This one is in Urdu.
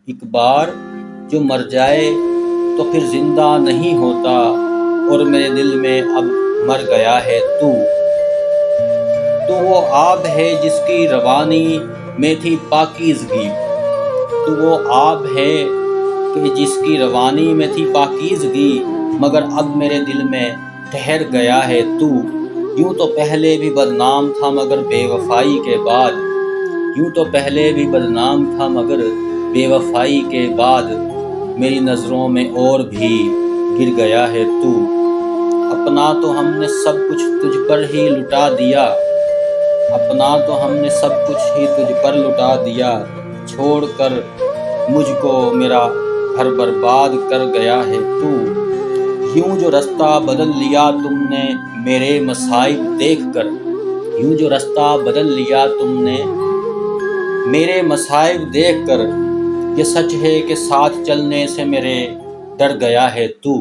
ایک بار جو مر جائے تو پھر زندہ نہیں ہوتا، اور میرے دل میں اب مر گیا ہے تو وہ آب ہے جس کی روانی میں تھی پاکیزگی، تو وہ آب ہے کہ جس کی روانی میں تھی پاکیزگی، مگر اب میرے دل میں ٹھہر گیا ہے تو یوں تو پہلے بھی بدنام تھا مگر بے وفائی کے بعد، یوں تو پہلے بھی بدنام تھا مگر بے وفائی کے بعد، میری نظروں میں اور بھی گر گیا ہے تو اپنا تو ہم نے سب کچھ تجھ پر ہی لٹا دیا، اپنا تو ہم نے سب کچھ ہی تجھ پر لٹا دیا، چھوڑ کر مجھ کو میرا گھر برباد کر گیا ہے تو یوں جو رستہ بدل لیا تم نے میرے مصائب دیکھ کر، یوں جو رستہ بدل لیا تم نے میرے مصائب دیکھ کر، یہ سچ ہے کہ ساتھ چلنے سے میرے ڈر گیا ہے تو